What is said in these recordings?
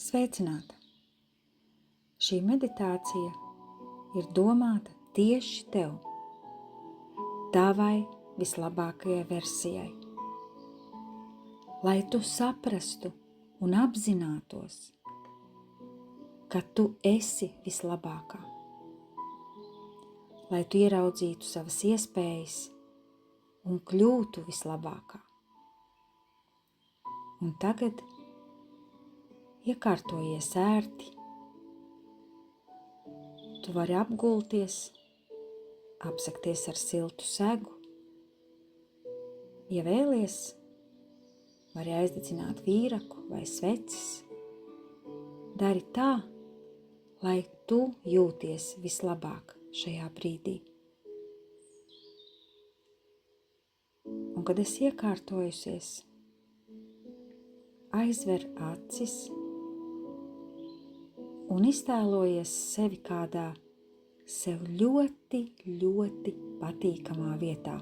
Sveicināta! Šī meditācija ir domāta tieši tev, tavai vislabākajai versijai, lai tu saprastu un apzinātos, ka tu esi vislabākā, lai tu ieraudzītu savas iespējas un kļūtu vislabākā. Un tagad iekārtojies ērti. Tu vari apgulties, apsegties ar siltu segu. Ja vēlies, vari aizdedzināt vīraku vai sveces. Dari tā, lai tu jūties vislabāk šajā brīdī. Un kad esi iekārtojusies, aizver acis un iztēlojies sevi kādā sev ļoti, ļoti patīkamā vietā,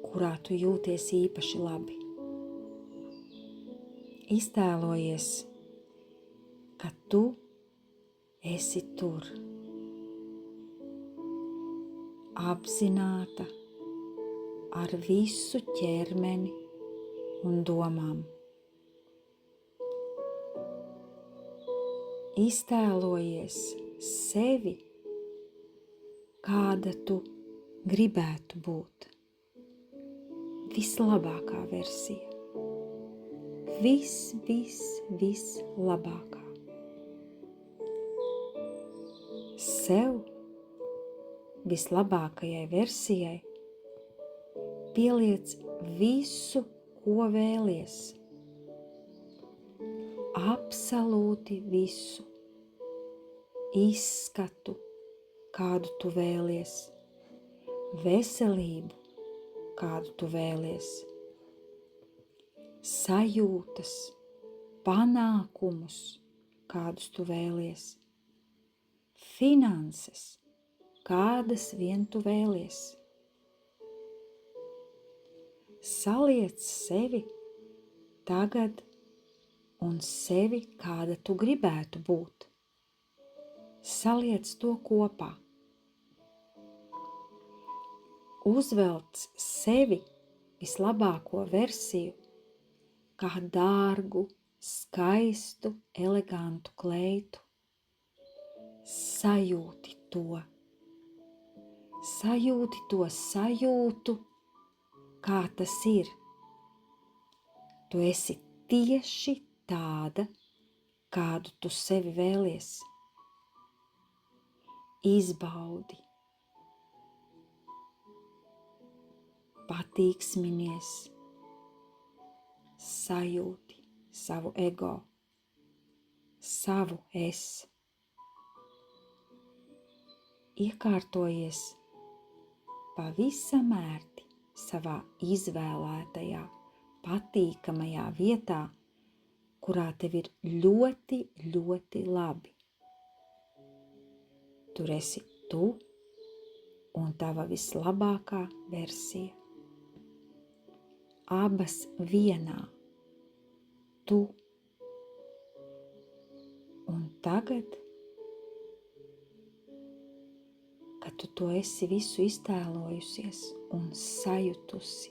kurā tu jūties īpaši labi. Iztēlojies, ka tu esi tur, apzināta ar visu ķermeni un domām. Iztēlojies sevi, kāda tu gribētu būt. Vislabākā versija. Vislabākā. Sev vislabākajai versijai pieliec visu, ko vēlies. Absolūti visu. Izskatu, kādu tu vēlies. Veselību, kādu tu vēlies. Sajūtas, panākumus, kādus tu vēlies. Finanses, kādas vien tu vēlies. Saliec sevi tagad un sevi, kāda tu gribētu būt. Saliec to kopā. Uzvelc sevi vislabāko versiju kā dārgu, skaistu, elegantu kleitu. Sajūti to. Sajūti to sajūtu, kā tas ir. Tu esi tieši tāda, kādu tu sevi vēlies. Izbaudi. Patīksminies. Sajūti savu ego, savu es. Iekārtojies pavisam ērti savā izvēlētajā, patīkamajā vietā, kurā tev ir ļoti, ļoti labi. Tur esi tu un tava vislabākā versija. Abas vienā. Tu. Un tagad, kad tu to esi visu iztēlojusies un sajutusi,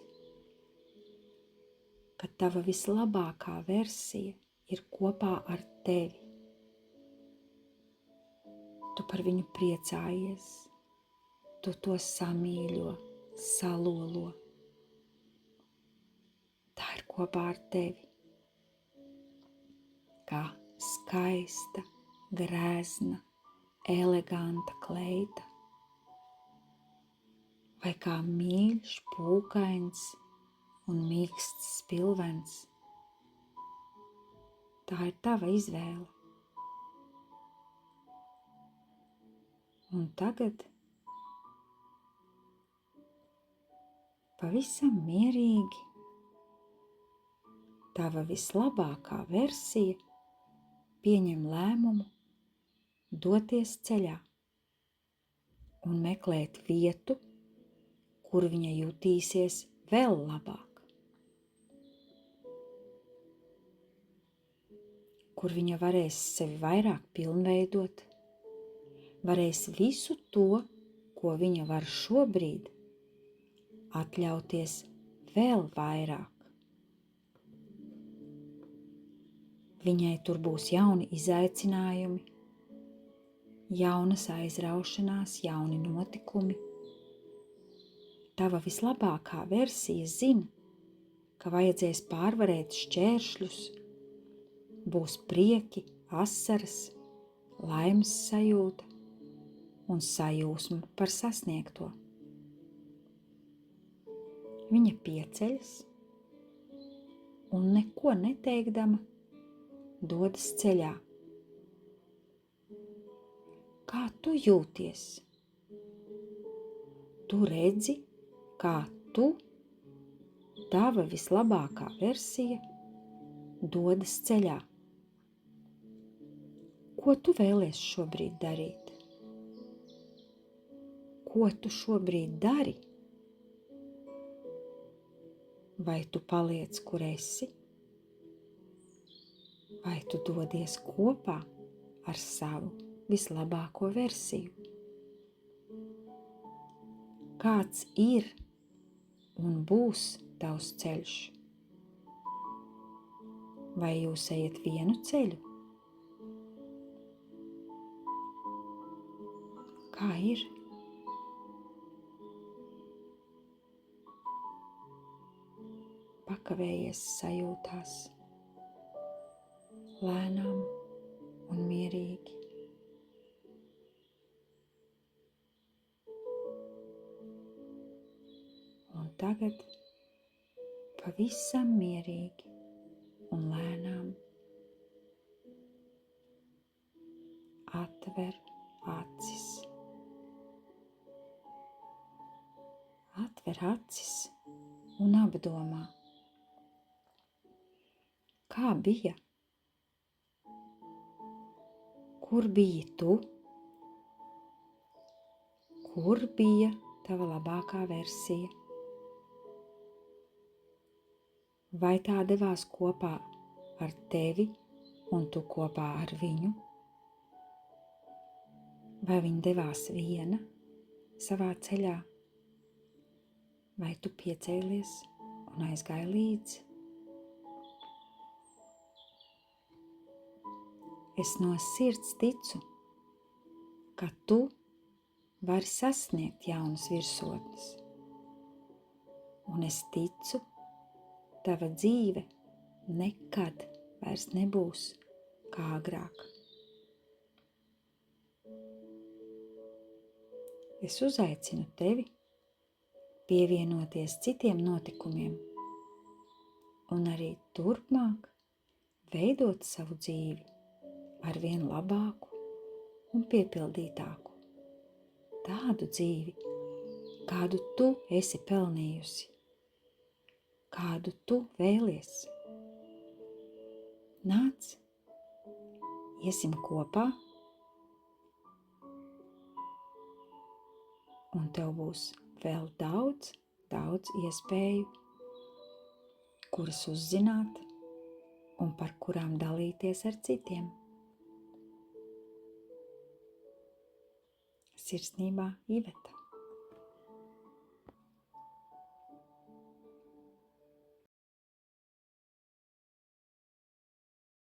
ka tava vislabākā versija ir kopā ar tevi. Tu par viņu priecājies, tu to samīļo, salolo. Tā ir kopā ar tevi. Kā skaista, grēzna, eleganta kleita. Vai kā mīļš, pūkains un mīksts spilvens. Tā ir tava izvēle. Un tagad pavisam mierīgi tava vislabākā versija pieņem lēmumu doties ceļā un meklēt vietu, kur viņa jutīsies vēl labāk. kur viņa varēs sevi vairāk pilnveidot, varēs visu to, ko viņa var šobrīd, atļauties vēl vairāk. Viņai tur būs jauni izaicinājumi, jaunas aizraušanās, jauni notikumi. Tava vislabākā versija zina, ka vajadzēs pārvarēt šķēršļus, būs prieki, asaras, laimes sajūta un sajūsma par sasniegto. Viņa pieceļas un neko neteikdama dodas ceļā. Kā tu jūties? Tu redzi, kā tu, tava vislabākā versija, dodas ceļā. Ko tu vēlies šobrīd darīt? Ko tu šobrīd dari? Vai tu paliec, kur esi? Vai tu dodies kopā ar savu vislabāko versiju? Kāds ir un būs tavs ceļš? Vai jūs ejat vienu ceļu? Kā ir? Pakavējies sajūtās, lēnām un mierīgi. Un tagad pavisam mierīgi un lēnām atver acis. Atver acis un apdomā, kā bija? Kur biji tu? Kur bija tava labākā versija? Vai tā devās kopā ar tevi un tu kopā ar viņu? Vai viņa devās viena savā ceļā? Vai tu piecēlies un aizgāji līdzi? Es no sirds ticu, ka tu vari sasniegt jaunas virsotnes. Un es ticu, tava dzīve nekad vairs nebūs kā agrāk. Es uzaicinu tevi pievienoties citiem notikumiem un arī turpmāk veidot savu dzīvi arvien labāku un piepildītāku. Tādu dzīvi, kādu tu esi pelnījusi, kādu tu vēlies. Nāc, iesim kopā, un tev būs vēl daudz iespēju, kuras uzzināt un par kurām dalīties ar citiem. Sirsnībā Iveta.